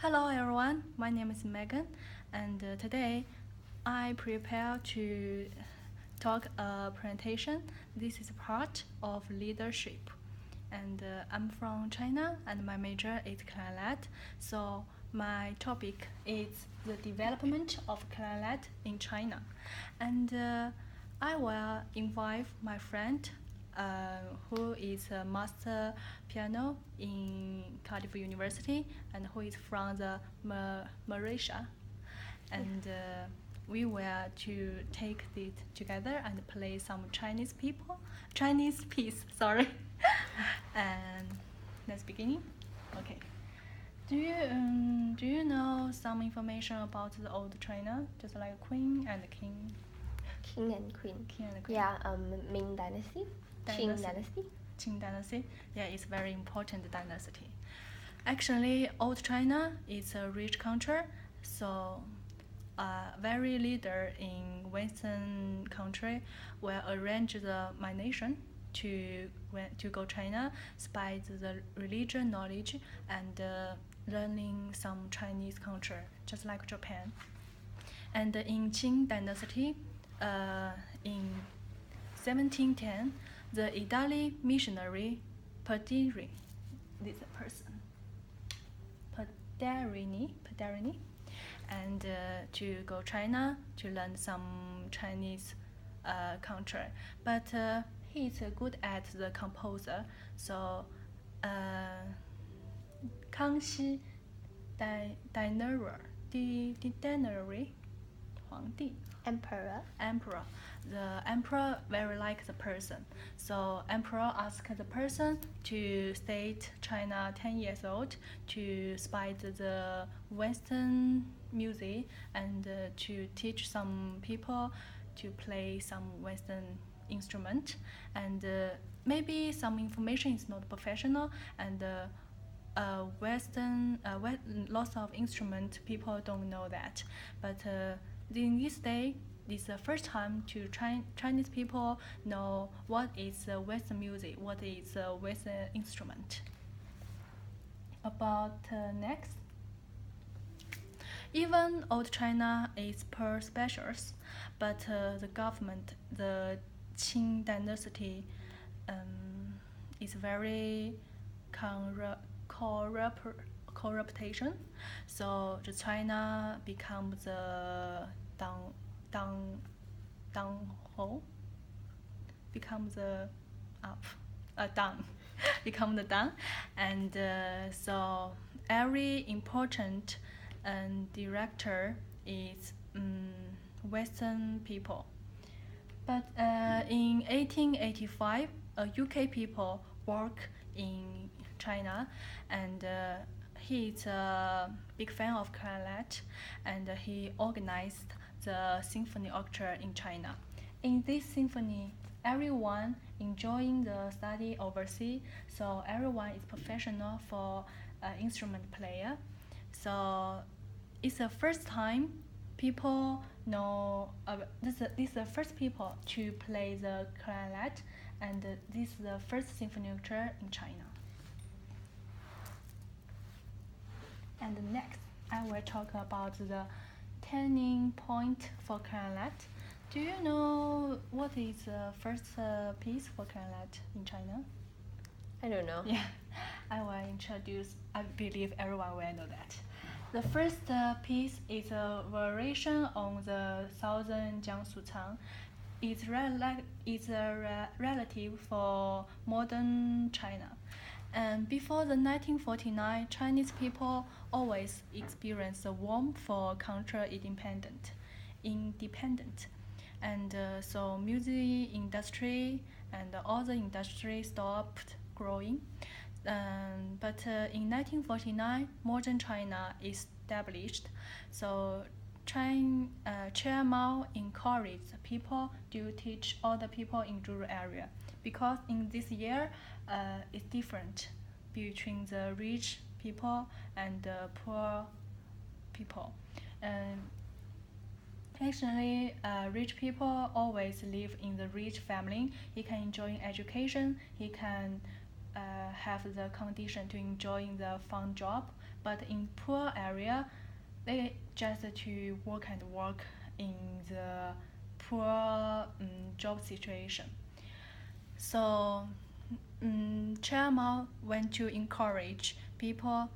Hello everyone, my name is Megan, and today I prepare to talk a presentation. This is part of leadership, and I'm from China, and my major is clarinet. So my topic is the development of clarinet in China, and I will invite my friend who is a master piano in Cardiff University and who is from the Malaysia. And we were to take it together and play some Chinese piece, sorry. And let's begin. Okay. Do you know some information about the old China, just like Queen and King? King and Queen. King and Queen. Yeah, Ming Dynasty. Qing Dynasty. Qing Dynasty. Yeah, it's a very important dynasty. Actually, old China is a rich country, so very leader in Western country will arrange the my nation to go China, spread the religion knowledge and learning some Chinese culture, just like Japan. And in Qing Dynasty, in 1710, the Italy missionary Pederini, and to go China to learn some Chinese culture. But he's good at the composer, so Kangxi Dinari, 皇帝 Emperor. The emperor very like the person, so emperor asked the person to stay China 10 years old to spread the Western music and to teach some people to play some Western instrument, and maybe some information is not professional, and Western lots of instrument people don't know that, but in this day, this is the first time to Chinese people know what is Western music, what is Western instrument. About next, even old China is per specials, but the government, the Qing Dynasty, is very corruption. So the China becomes the downhole, becomes the down, become the down, and so every important director is Western people. But in 1885, UK people work in China, and he is a big fan of clarinet, and he organized the symphony orchestra in China. In this symphony, everyone enjoying the study overseas, so everyone is professional for instrument player. So it's the first time people know, this is the first people to play the clarinet, and this is the first symphony orchestra in China. And next, I will talk about the turning point for clarinet. Do you know what is the first piece for clarinet in China? I don't know. Yeah, I will introduce. I believe everyone will know that. The first piece is a variation on the Southern Jiangsu Chang. It's a relative for modern China. And before the 1949, Chinese people always experienced the warmth for country independent. And so music industry and other industry stopped growing. But in 1949, modern China established. So Chair Mao encouraged people to teach other people in rural area, because in this year it's different between the rich people and the poor people. Actually, rich people always live in the rich family. He can enjoy education. He can have the condition to enjoy the fun job. but in poor area, they just to work in the poor job situation. So Chair Mao want to encourage people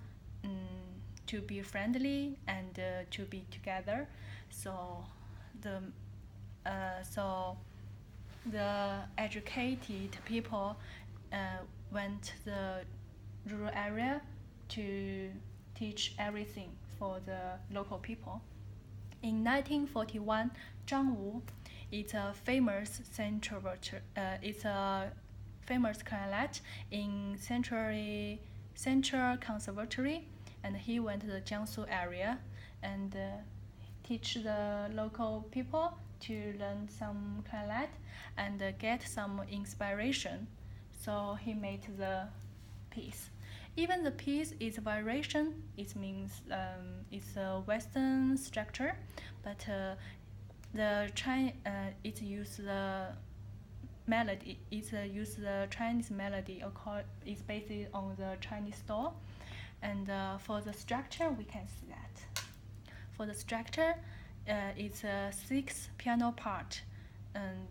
to be friendly and to be together. So the educated people went the rural area to teach everything for the local people. In 1941, Zhang Wu is a famous it's a famous clarinet in Central Conservatory, and he went to the Jiangsu area and teach the local people to learn some clarinet and get some inspiration. So he made the piece. Even the piece is a variation. It means it's a Western structure, but it uses the melody. It uses the Chinese melody. It's based on the Chinese style. And for the structure, we can see that. For the structure, it's a 6 piano part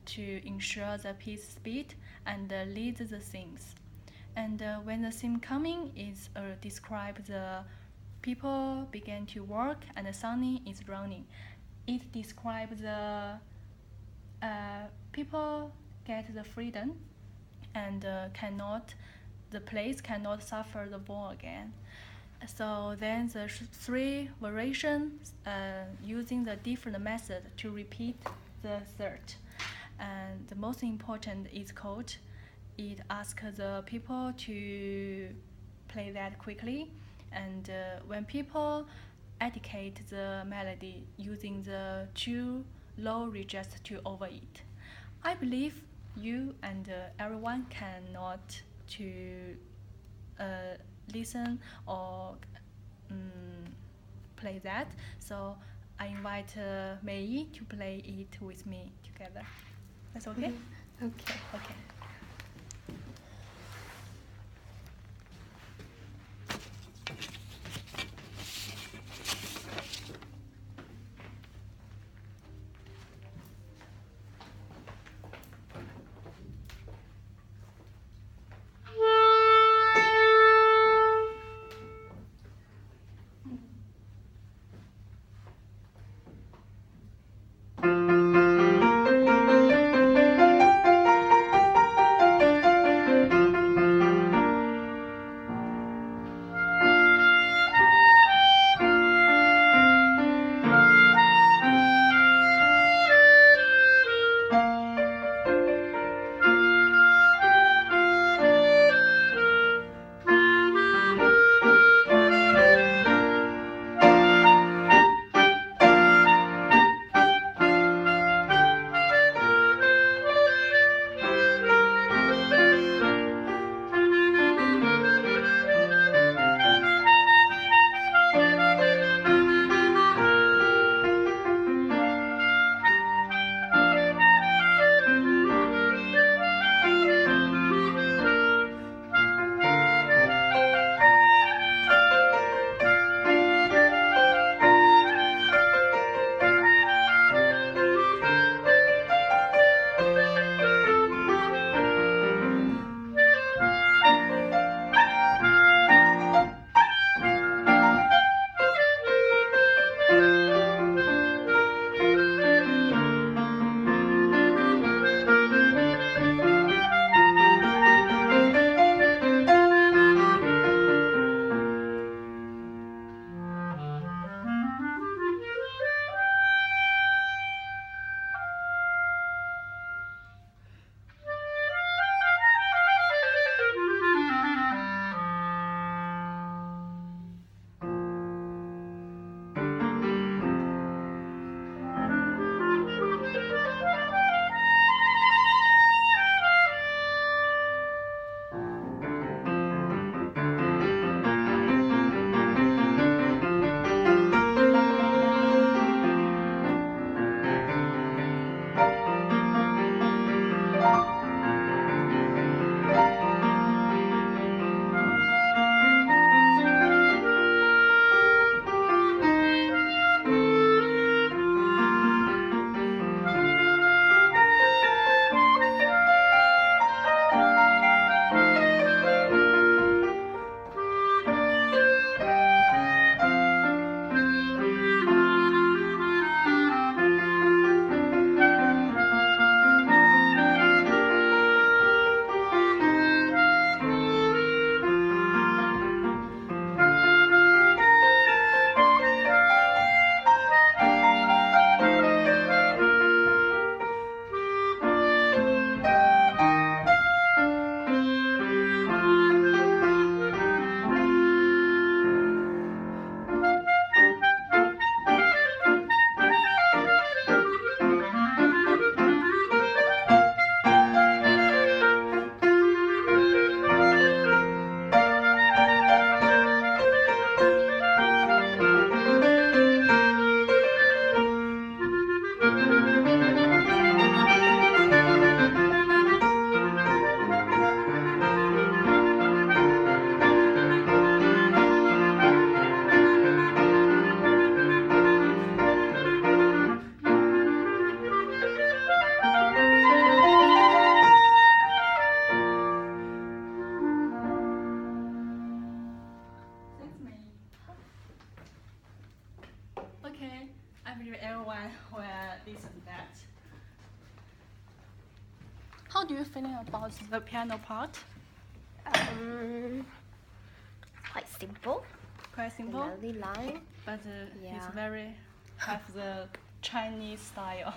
to ensure the piece speed and lead the scenes. And when the scene coming is describe the people begin to work and the sunny is running. It describes the people get the freedom and the place cannot suffer the war again. So then the 3 variations using the different method to repeat the third. And the most important is called, it asks the people to play that quickly. And when people educate the melody using the 2 low register to over it, I believe you and everyone cannot to listen or play that. So I invite Mei Yi to play it with me together. That's okay? Okay. Okay. maybe everyone will listen that. How do you feel about the piano part? Quite simple. Quite simple. The melody line. But it's very have the Chinese style.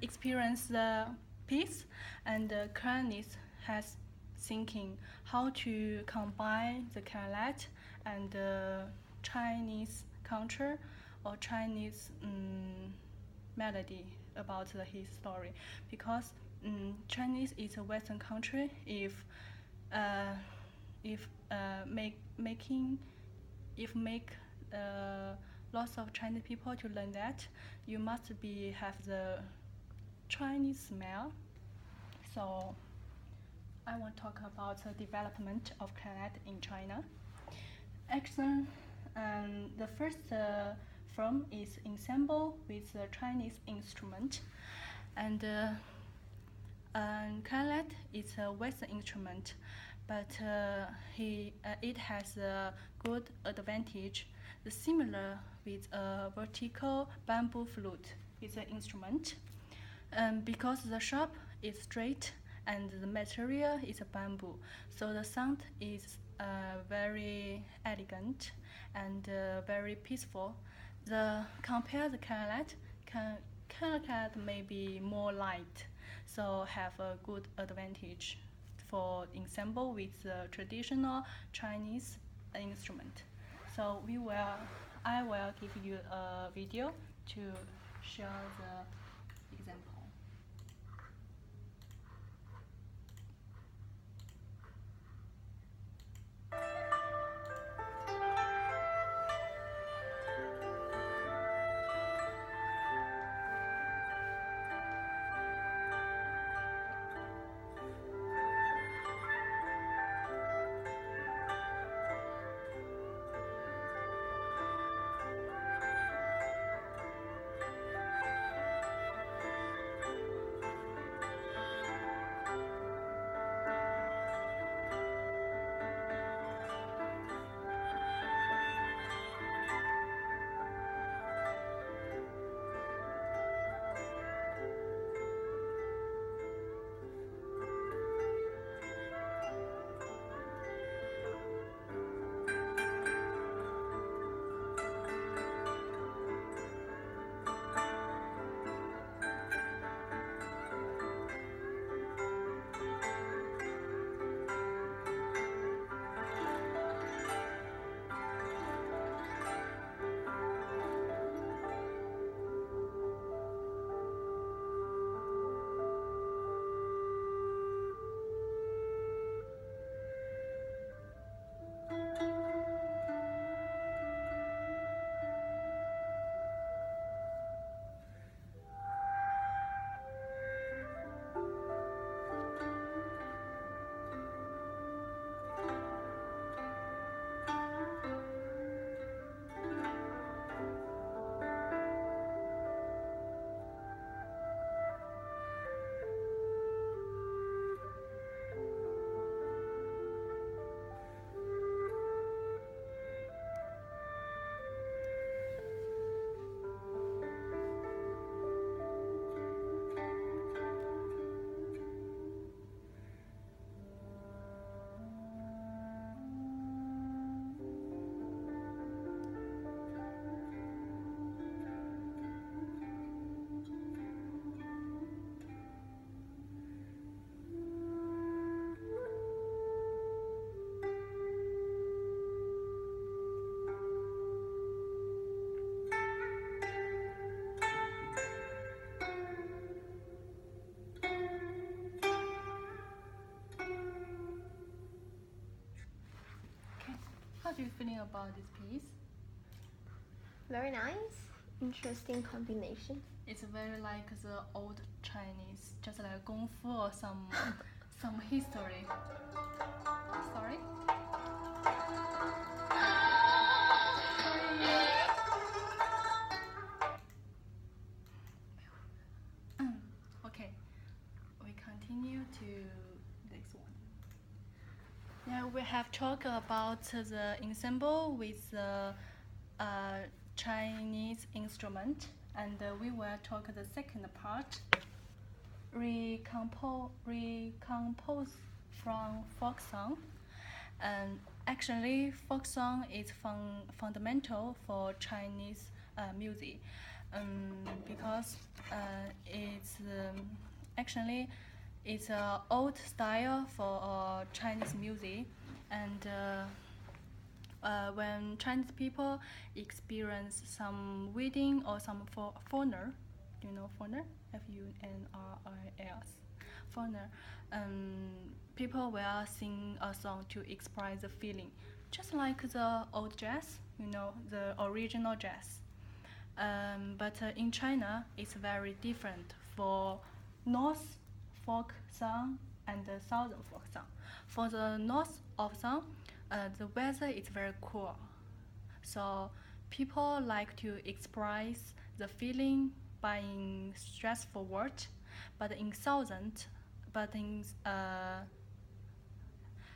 Experience the piece, and the clarinet has thinking how to combine the clarinet and Chinese culture or Chinese melody about his story, because Chinese is a Western country. If make lots of Chinese people to learn that, you must have the Chinese smell. So I want to talk about the development of clarinet in China. Actually, the first form is ensemble with the Chinese instrument, and clarinet is a Western instrument, but it has a good advantage. The similar with a vertical bamboo flute is an instrument, because the shape is straight and the material is a bamboo, so the sound is very elegant and very peaceful. Compare the clarinet may be more light, so have a good advantage for ensemble with the traditional Chinese instrument. So I will give you a video to show the example. How do you feeling about this piece? Very nice. Interesting combination. It's very like the old Chinese, just like Kung Fu or some history. Sorry? Okay, we continue to next one. Yeah, we have talked about the ensemble with the Chinese instrument, and we will talk the second part. Recompose from folk song. And actually, folk song is fundamental for Chinese music, because it's actually it's an old style for Chinese music, and when Chinese people experience some wedding or some foreigner, do you know foreigner? F-U-N-R-I-S, foreigner. People will sing a song to express the feeling, just like the old jazz, the original jazz. But in China, it's very different for North folk song and the Southern folk song. For the North of song, the weather is very cool, so people like to express the feeling by stressful words. But in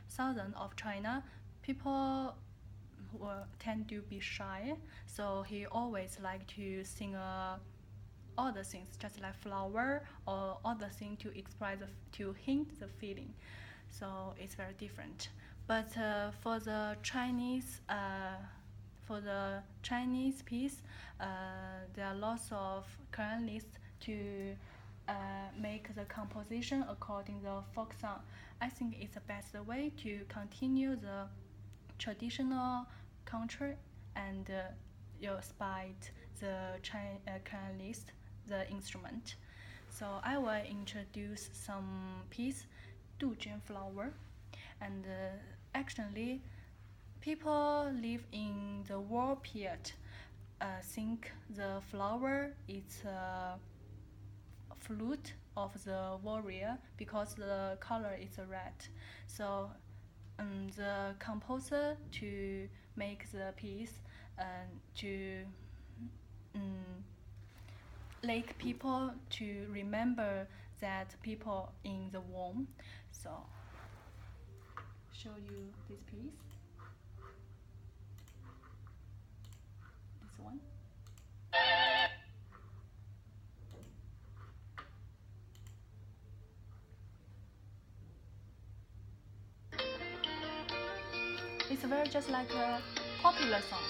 southern of China, people tend to be shy, so he always like to sing other things, just like flower or other thing to express to hint the feeling. So it's very different. But for the Chinese piece, there are lots of clarinets to make the composition according to the folk song. I think it's the best way to continue the traditional country and spite the clarinet, the instrument. So I will introduce some piece, Dujian flower, and actually people live in the war period think the flower is a flute of the warrior because the color is red. So the composer to make the piece to like people to remember that people in the war. So show you this piece. This one. It's very just like a popular song.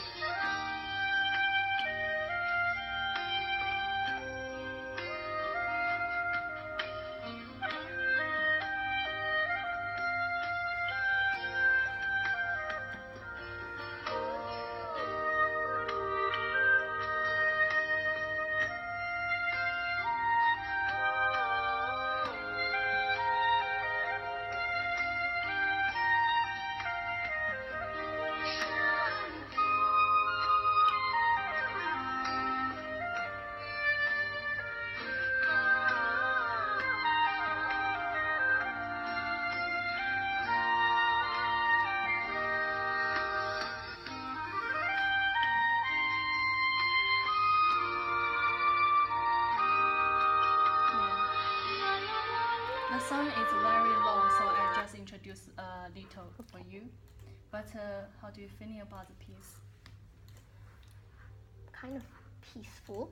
The song is very long, so I just introduce a little for you. But how do you feel about the piece? Kind of peaceful.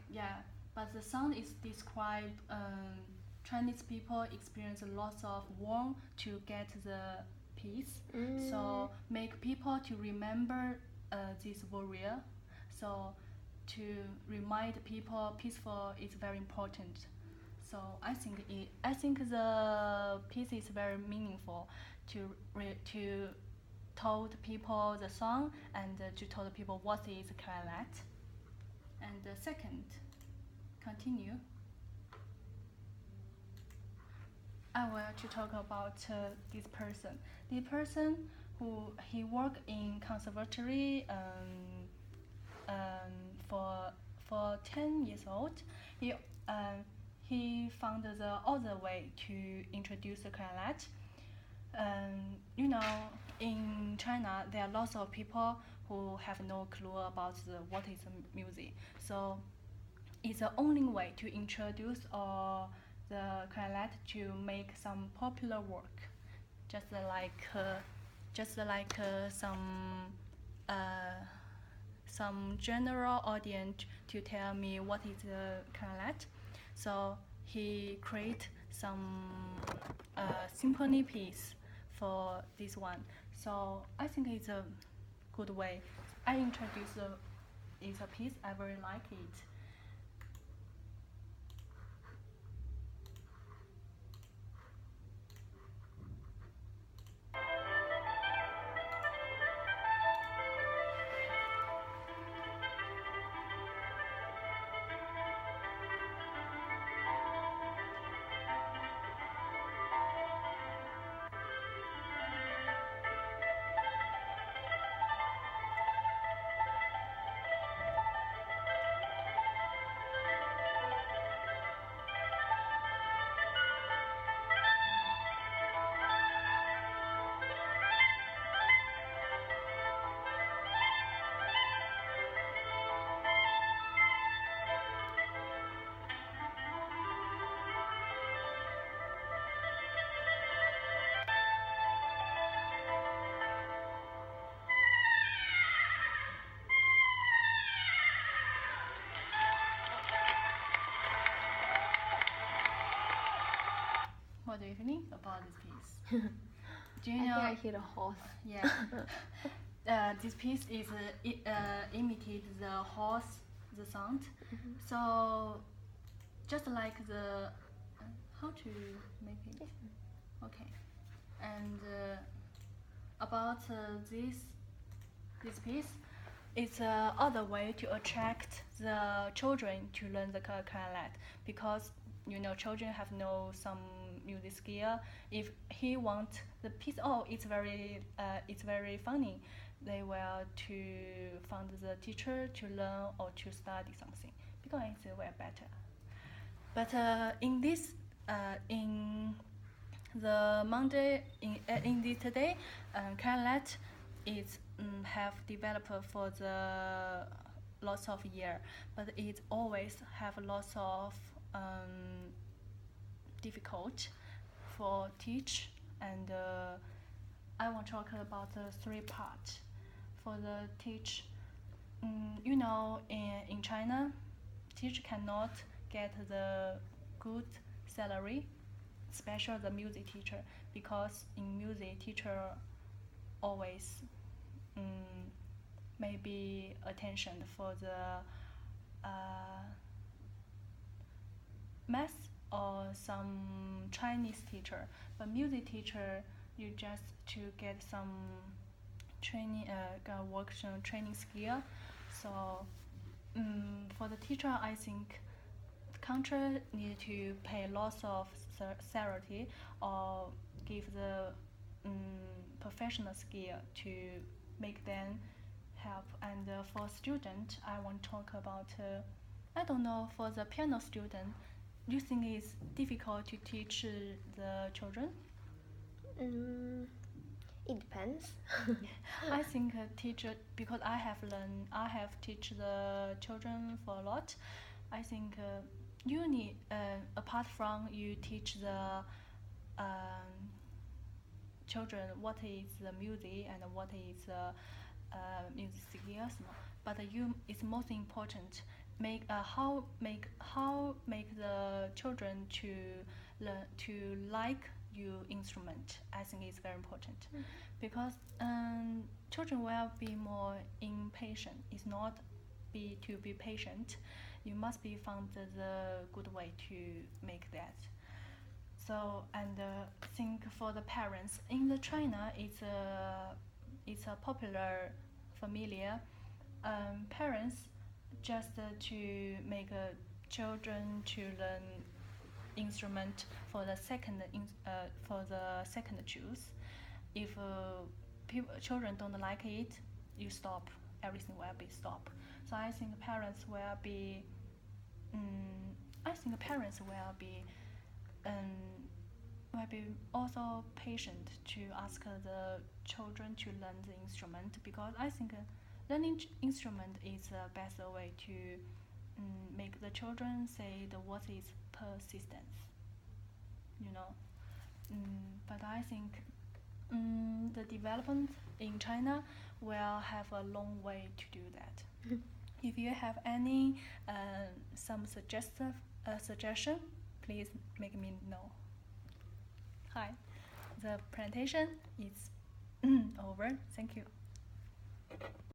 Yeah, but the song is describe Chinese people experience lots of war to get the peace. So make people to remember this warrior. So to remind people peaceful is very important. So I think the piece is very meaningful to told people the song and to tell the people what is clarinet. And the second, continue. I want to talk about this person. The person who he worked in conservatory for 10 years old. He found the other way to introduce the clarinet. In China, there are lots of people who have no clue about what is music. So it's the only way to introduce the clarinet to make some popular work, just like some general audience to tell me what is the clarinet. So he create some symphony piece for this one. So I think it's a good way. I introduce it's a piece. I very like it. What do you think about this piece? Do you know? I think I hear a horse. Yeah. This piece is imitate the horse, the sound. So, just like the how to make it? Okay. And about this piece, it's other way to attract the children to learn the clarinet because children have no some music skill. If he want the piece, it's very funny. They will to find the teacher to learn or to study something because it's way better. But in this in the Monday in this today, clarinet is have developed for the lots of year, but it always have lots of difficult for teach, and I want to talk about the three parts for the teach. In China, teacher cannot get the good salary, especially the music teacher, because in music teacher always maybe attention for the math or some Chinese teacher, but music teacher you just to get some training, work some training skill. So for the teacher, I think the country need to pay lots of salary or give the professional skill to make them help. And for student, I want to talk about I don't know, for the piano student, do you think it's difficult to teach the children? It depends. I think teacher, because I have teach the children for a lot. I think you need apart from you teach the children what is the music and what is music skills, but it's most important make the children to learn to like your instrument. I think it's very important because children will be more impatient. It's not to be patient. You must be found the good way to make that. So and think for the parents in the China, it's a popular familiar. Parents just to make children to learn instrument for the second choose. If children don't like it, you stop. Everything will be stop. So I think parents will be. Will be also patient to ask the children to learn the instrument because I think learning instrument is the best way to make the children say the what is persistence. But I think the development in China will have a long way to do that. If you have any some suggestion, please make me know. Hi, the presentation is over. Thank you.